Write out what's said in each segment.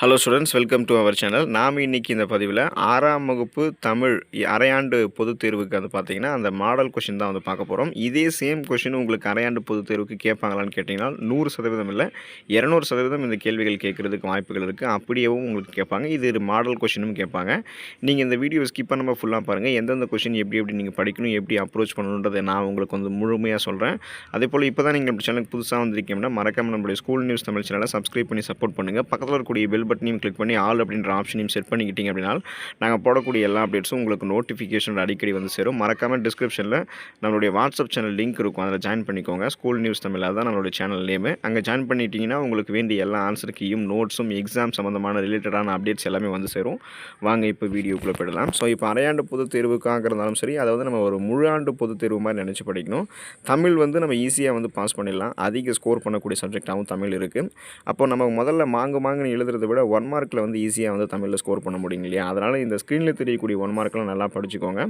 Hello students, welcome to our channel. நாம் இன்றைக்கி இந்த பதிவில் 6ஆம் வகுப்பு தமிழ் அரையாண்டு பொதுத் தேர்வுக்கு பார்த்தீங்கன்னா அந்த மாடல் கொஷின் தான் பார்க்க போகிறோம். இதே சேம் கொஷின் உங்களுக்கு அரையாண்டு பொதுத் தேர்வுக்கு கேட்பாங்களான்னு கேட்டிங்கன்னா 100% இல்லை, 200% இந்த கேள்விகள் கேட்குறதுக்கு வாய்ப்புகள் இருக்குது. அப்படியேவும் உங்களுக்கு கேட்பாங்க. இது மாடல் கொஷினும் கேட்பாங்க. நீங்கள் இந்த வீடியோ ஸ்கிப் பண்ணாமல் ஃபுல்லாக பாருங்கள். எந்தெந்த கொஷின் எப்படி நீங்கள் படிக்கணும், எப்படி அப்ரோச் பண்ணணுன்றதை நான் உங்களுக்கு முழுமையாக சொல்கிறேன். அதேபோல் இப்போ தான் நீங்கள் நம்ம சேனலுக்கு புதுசாக வந்திருக்கீங்கன்னா மறக்காமல் நம்மளுடைய ஸ்கூல் நியூஸ் தமிழ் சேனலை சப்ஸ்கிரைப் பண்ணி சப்போர்ட் பண்ணுங்கள். பக்கத்தில் இருக்கக்கூடிய பெல் பட்டனையும் கிளிக் பண்ணி ஆல் அப்படின்ற ஆப்ஷனையும் செட் பண்ணிக்கிட்டீங்க அப்படின்னா நாங்கள் போடக்கூடிய எல்லா அப்டேட்ஸும் உங்களுக்கு நோட்டிஃபிகேஷன் அடிக்கடி சேரும். மறக்காமல் டிஸ்கிரிப்ஷனில் நம்மளுடைய வாட்ஸ்அப் சேனல் லிங்க் இருக்கும், அதில் ஜாயின் பண்ணிக்கோங்க. ஸ்கூல் நியூஸ் தமிழ் தான் நம்மளுடைய சேனல் நேமு. அங்கே ஜாயின் பண்ணிட்டீங்கன்னா உங்களுக்கு வேண்டிய எல்லா ஆன்சர் கீயும் நோட்ஸும் எக்ஸாம் சம்மந்தமான ரிலேட்டடான அப்டேட்ஸ் எல்லாமே சேரும். வாங்க இப்போ வீடியோக்குள்ளே போயிடலாம். ஸோ இப்போ அரையாண்டு பொதுத் தேர்வுக்காக இருந்தாலும் சரி, அதாவது நம்ம ஒரு முழு ஆண்டு பொதுத் தேர்வு மாதிரி நினச்சி படிக்கணும். தமிழ் நம்ம ஈஸியாக பாஸ் பண்ணிடலாம். அதிக ஸ்கோர் பண்ணக்கூடிய சப்ஜெக்டாகவும் தமிழ் இருக்குது. அப்போ நம்ம முதல்ல மாங்குன்னு எழுதுறதை விட 1 மார்க்கில் ஈஸியாக தமிழில் ஸ்கோர் பண்ண முடியும் இல்லையா? அதனால் இந்த ஸ்க்ரீனில் தெரியக்கூடிய 1 மார்க்கெலாம் நல்லா படிச்சுக்கோங்க.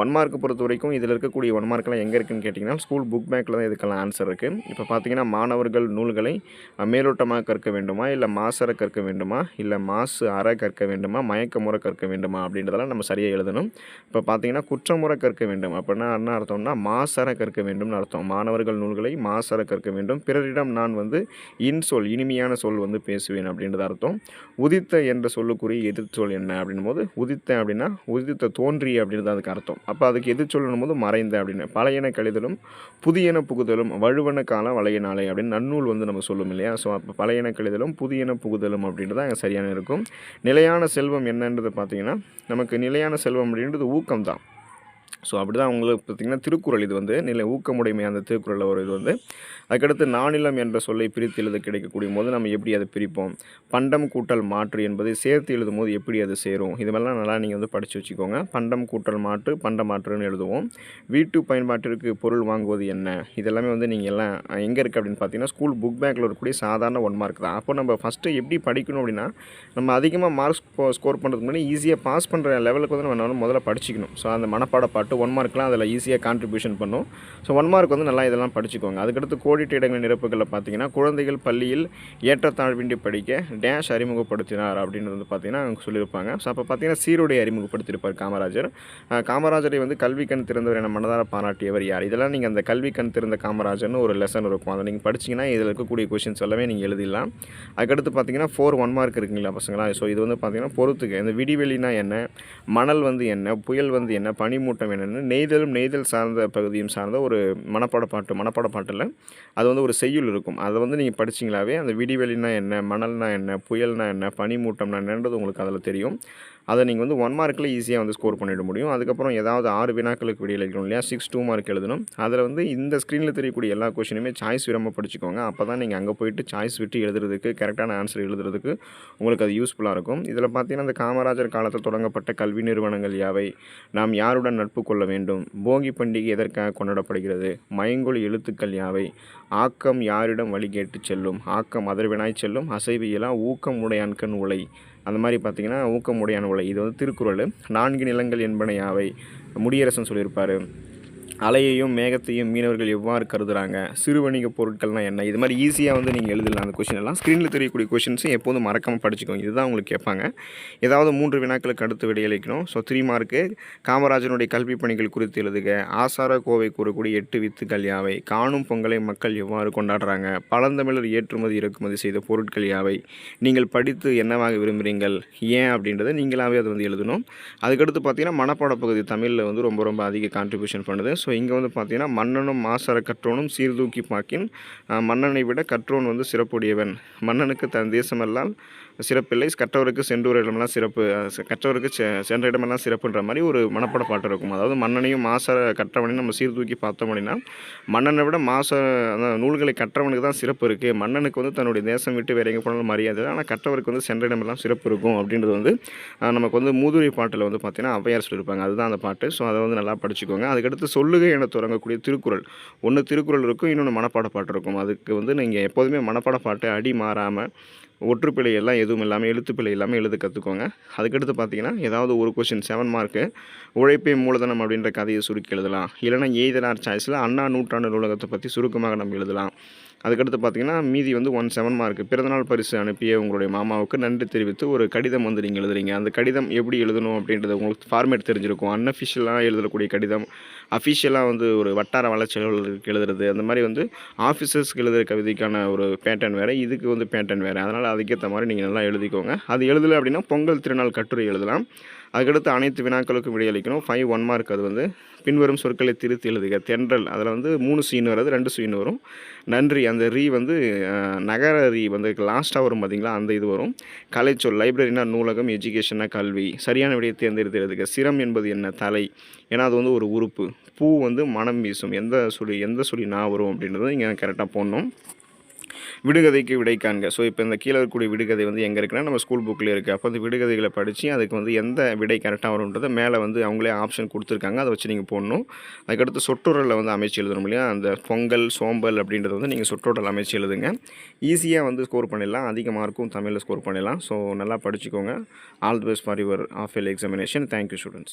1 மார்க் பொறுத்த வரைக்கும் இதில் இருக்கக்கூடிய 1 மார்க்கெலாம் எங்கே இருக்குதுன்னு கேட்டிங்கன்னா ஸ்கூல் புக் பேக்கில் தான் இதுக்கெல்லாம் ஆன்சர் இருக்குது. இப்போ பார்த்தீங்கன்னா மாணவர்கள் நூல்களை மேலோட்டமாக கற்க வேண்டுமா, இல்லை மாசற கற்க வேண்டுமா, இல்லை மாசு அற கற்க வேண்டுமா, மயக்கமுறை கற்க வேண்டுமா அப்படின்றதெல்லாம் நம்ம சரியாக எழுதணும். இப்போ பார்த்தீங்கன்னா குற்றமுறை கற்க வேண்டும் அப்படின்னா என்ன அர்த்தம்னா மாசற கற்க வேண்டும்னு அர்த்தம். மாணவர்கள் நூல்களை மாசற கற்க வேண்டும். பிறரிடம் நான் இன்சொல் இனிமையான சொல் பேசுவேன் அப்படின்றது அர்த்தம். உதித்த என்ற சொல்லுக்குரிய எதிர்ச்சொல் என்ன அப்படின்னும் போது உதித்த அப்படின்னா உதித்த தோன்றிய அப்படின்றது அதுக்கு அர்த்தம். அப்போ அதுக்கு எதிர்ச்சொல்லும் போது மறைந்த அப்படின்னு. பழையன கழிதலும் புதியன புகுதலும் வழுவன காலம் வளைய நாளை அப்படின்னு நன்னூல் நம்ம சொல்லும் இல்லையா? ஸோ அப்போ பழையன கழிதலும் புதியன புகுதலும் அப்படின்றது அங்கே சரியான இருக்கும். நிலையான செல்வம் என்னன்றது பார்த்தீங்கன்னா நமக்கு நிலையான செல்வம் அப்படின்றது ஊக்கம் தான். ஸோ அப்படி தான் உங்களுக்கு பார்த்திங்கன்னா திருக்குறள் இது நிலை ஊக்கமுடைமை அந்த திருக்குறளில் ஒரு இது அதுக்கடுத்து நானிலம் என்ற சொல்லை பிரித்து எழுத கிடைக்கக்கூடிய போது நம்ம எப்படி அதை பிரிப்போம், பண்டம் கூட்டல் மாற்று என்பதை சேர்த்து எழுதும் போது எப்படி அது சேரும், இது மாதிரிலாம் நல்லா நீங்கள் படித்து வச்சுக்கோங்க. பண்டம் கூட்டல் மாற்று பண்ட மாற்றுன்னு எழுதுவோம். வீட்டு பயன்பாட்டிற்கு பொருள் வாங்குவது என்ன, இதெல்லாமே நீங்கள் எல்லாம் எங்கே இருக்குது அப்படின்னு பார்த்தீங்கன்னா ஸ்கூல் புக் பேக்கில் இருக்கக்கூடிய சாதாரண 1 மார்க் தான். அப்போ நம்ம ஃபஸ்ட்டு எப்படி படிக்கணும் அப்படின்னா நம்ம அதிகமாக மார்க்ஸ் ஸ்கோர் பண்ணுறதுக்கு முன்னாடி ஈஸியாக பாஸ் பண்ணுற லெவலுக்கு நம்ம முதல்ல படிச்சிக்கணும். ஸோ அந்த மனப்பாட பாட்டு 1 மார்க்லாம் அதில் ஈஸியாக கான்ட்ரிபியூஷன் பண்ணும். ஸோ 1 மார்க் நல்லா இதெல்லாம் படிச்சுக்கோங்க. அதுக்கடுத்து கோடிட்ட இடங்கள் நிரப்புகளில் பார்த்தீங்கன்னா குழந்தைகள் பள்ளியில் ஏற்றத்தாழ்வின்றி படிக்க டேஷ் அறிமுகப்படுத்தினார் அப்படின்னு பார்த்தீங்கன்னா அவங்க சொல்லியிருப்பாங்க. ஸோ அப்போ பார்த்தீங்கன்னா சீருடை அறிமுகப்படுத்தியிருப்பார் காமராஜர். காமராஜரை கல்வி கண் திறந்தவர் என மனதார பாராட்டியவர் யார், இதெல்லாம் நீங்கள் அந்த கல்வி கண் திறந்த காமராஜர்னு ஒரு லெசன் இருக்கும், அதை நீங்கள் படிச்சிங்கன்னா இதில் இருக்கக்கூடிய கொஷின்ஸ் எல்லாமே நீங்கள் எழுதிடலாம். அதுக்கடுத்து பார்த்தீங்கன்னா 4 1 மார்க் இருக்குங்களா பசங்களா? ஸோ இது பார்த்தீங்கன்னா பொறுத்துக்க இந்த விடிவெளினா என்ன, மணல் என்ன, புயல் என்ன, பனிமூட்டம் என்னென்னு நெய்தல் சார்ந்த பகுதியும் சார்ந்த ஒரு மனப்பாட பாட்டில் அது ஒரு செய்யுள் இருக்கும். அதை நீங்கள் படிச்சிங்களாவே அந்த விடிவெளினா என்ன, மணல்னா என்ன, புயல்னா என்ன, பனிமூட்டம்னா என்னன்றது உங்களுக்கு அதில் தெரியும். அதை நீங்கள் 1 மார்க்கில் ஈஸியாக ஸ்கோர் பண்ணிட முடியும். அதுக்கப்புறம் ஏதாவது 6 வினாக்களுக்கு விடையில் எழுதணும் இல்லையா? 6 2 மார்க் எழுதணும். அதில் இந்த ஸ்க்ரீனில் தெரியக்கூடிய எல்லா கொஷினுமே சாய்ஸ் விடாமல் படிச்சுக்கோங்க. அப்போ தான் நீங்கள் அங்கே போய்ட்டு சாய்ஸ் விட்டு எழுதுறதுக்கு கரெக்டான ஆன்சர் எழுதுறதுக்கு உங்களுக்கு அது யூஸ்ஃபுல்லாக இருக்கும். இதில் பார்த்தீங்கன்னா இந்த காமராஜர் காலத்தில் தொடங்கப்பட்ட கல்வி நிறுவனங்கள் யாவை, நாம் யாருடன் நட்பு கொள்ள வேண்டும், போகி பண்டிகை எதற்காக கொண்டாடப்படுகிறது, மயங்கொலி எழுத்துக்கள் யாவை, ஆக்கம் யாரிடம் வழி கேட்டு செல்லும், ஆக்கம் அதர்வினாய் செல்லும், அசைவியலா ஊக்கம் உடையான்கண் உலை, அந்த மாதிரி பார்த்தீங்கன்னா ஊக்கமுடையான உலை. இது திருக்குறள். 4 நிலங்கள் என்பன யாவை, முடியரசன் சொல்லியிருப்பார். அலையையும் மேகத்தையும் மீனவர்கள் எவ்வாறு கருதுகிறாங்க, சிறு வணிக பொருட்கள்னால் என்ன, இது மாதிரி ஈஸியாக நீங்கள் எழுதலாம். அந்த கொஷின் எல்லாம் ஸ்க்ரீனில் தெரியக்கூடிய கொஷின்ஸும் எப்போதும் மறக்காமல் படிச்சுக்கோங்க. இதுதான் உங்களுக்கு கேட்பாங்க. ஏதாவது 3 வினாக்களுக்கு அடுத்து விடையளிக்கணும். So 3 mark. காமராஜனுடைய கல்வி பணிகள் குறித்து எழுதுக, ஆசார கோவை கூறக்கூடிய 8 வித்துக்கள் யாவை, காணும் பொங்கலை மக்கள் எவ்வாறு கொண்டாடுறாங்க, பழந்தமிழர் ஏற்றுமதி இறக்குமதி செய்த பொருட்கள் யாவை, நீங்கள் படித்து என்னவாக விரும்புகிறீங்கள், ஏன் அப்படின்றத நீங்களாகவே அதை எழுதணும். அதுக்கடுத்து பார்த்தீங்கன்னா மனப்பாட பகுதி தமிழில் ரொம்ப அதிக கான்ட்ரிபியூஷன் பண்ணுது. ஸோ இங்கே பார்த்தீங்கன்னா மன்னனும் மாசற கற்றோனும் சீர்தூக்கி பார்க்கின் மன்னனை விட கற்றோன் சிறப்புடையவன், மன்னனுக்கு தன் தேசமெல்லாம் சிறப்பில்லை, கற்றவருக்கு சென்ற இடமெல்லாம் சிறப்பு, கற்றவருக்கு சென்ற இடமெல்லாம் சிறப்புன்ற மாதிரி ஒரு மனப்பாட பாட்டு இருக்கும். அதாவது மன்னனையும் மாசற கற்றவனையும் நம்ம சீர்தூக்கி பார்த்தோம் அப்படின்னா மன்னனை விட நூல்களை கற்றவனுக்கு தான் சிறப்பு இருக்குது, மன்னனுக்கு தன்னுடைய தேசம் விட்டு வேறு எங்கே போனாலும் மரியாதை, ஆனால் கற்றவருக்கு சென்ற இடமெல்லாம் சிறப்பு இருக்கும் அப்படின்றது நமக்கு மூதுரை பாட்டில் பார்த்தீங்கன்னா ஔவையார் சொல்லியிருப்பாங்க. அதுதான் அந்த பாட்டு. ஸோ அதை நல்லா படிச்சுக்கோங்க. அதுக்கடுத்து சொல்லுகை என தொடங்கக்கூடிய திருக்குறள், ஒன்று திருக்குறள் இருக்கும், இன்னொன்று மனப்பாட பாட்டு இருக்கும். அதுக்கு நீங்கள் எப்போதுமே மனப்பாட பாட்டு அடி மாறாமல் ஒற்றுப்பிழை எல்லாம் எதுவும் இல்லாமல் எழுத்துப்பிழை இல்லாமல் எழுத கற்றுக்கோங்க. அதுக்கடுத்து பார்த்தீங்கன்னா ஏதாவது ஒரு கொஷின் 7 மார்க்கு, உழைப்பே மூலதனம் அப்படின்ற கதையை சுருக்கி எழுதலாம். இல்லைனா எய்தனார் சாய்ஸில் அண்ணா நூற்றாண்டு நூலகத்தை பற்றி சுருக்கமாக நம்ம எழுதலாம். அதுக்கடுத்து பார்த்தீங்கன்னா மீதி வந்து 17 மார்க். பிறந்தநாள் பரிசு அனுப்பிய உங்களுடைய மாமாவுக்கு நன்றி தெரிவித்து ஒரு கடிதம் வந்து நீங்கள் எழுதுறீங்க. அந்த கடிதம் எப்படி எழுதணும் அப்படின்றது உங்களுக்கு ஃபார்மேட் தெரிஞ்சிருக்கும். அன்அஃபிஷியலாக எழுதக்கூடிய கடிதம், அஃபிஷியலாக வந்து ஒரு வட்டார வளர்ச்சி அலுவலருக்கு எழுதுறது, அந்த மாதிரி வந்து ஆஃபீஸர்ஸ்க்கு எழுதுகிற கவிதைக்கான ஒரு பேட்டர்ன் வேறு, இதுக்கு வந்து பேட்டர்ன் வேறு. அதனால் அதுக்கேற்ற மாதிரி நீங்கள் நல்லா எழுதிக்கோங்க. அது எழுதலை அப்படின்னா பொங்கல் திருநாள் கட்டுரை எழுதலாம். அதுக்கடுத்து அனைத்து வினாக்களுக்கும் விடையளிக்கணும். 5 1 மார்க். அது வந்து பின்வரும் சொற்களை திருத்தி எழுதுக. தென்றல் அதில் வந்து 3 சீன் வராது, 2 சீன் வரும். நன்றி அந்த ரீ வந்து நகர ரீ வந்து லாஸ்ட்டாக வரும் பார்த்தீங்களா, அந்த இது வரும். கலைச்சொல் லைப்ரரினா நூலகம், எஜுகேஷன்னா கல்வி. சரியான விடையை தேர்ந்தெடுத்து எழுதுக. சிரம் என்பது என்ன? தலை. ஏன்னா அது வந்து ஒரு உறுப்பு. பூ வந்து மனம் வீசும். எந்த சுழி நான் வரும் அப்படின்றத நீங்கள் கரெக்டாக போடணும். விடுகதைக்கு விடை காண்க. ஸோ இப்போ இந்த கீழே இருக்கக்கூடிய விடுகதை வந்து எங்கே இருக்குன்னா நம்ம ஸ்கூல் புக்கில் இருக்குது. அப்போ அந்த விடுகதைகளை படித்து அதுக்கு வந்து எந்த விடை கரெக்டாக வரும்ன்றதை மேலே வந்து அவங்களே ஆப்ஷன் கொடுத்துருக்காங்க. அதை வச்சு நீங்கள் போடணும். அதுக்கடுத்து சொற்றொடரில் வந்து அமைச்சு எழுதணும் இல்லையா, அந்த பொங்கல் சோம்பல் அப்படின்றத வந்து நீங்கள் சொற்றொடரில் அமைச்சு எழுதுங்க. ஈஸியாக வந்து ஸ்கோர் பண்ணிடலாம். அதிக மார்க்கும் தமிழில் ஸ்கோர் பண்ணிடலாம். ஸோ நல்லா படிச்சுக்கோங்க. All the best for your half yearly examination. Thank you students.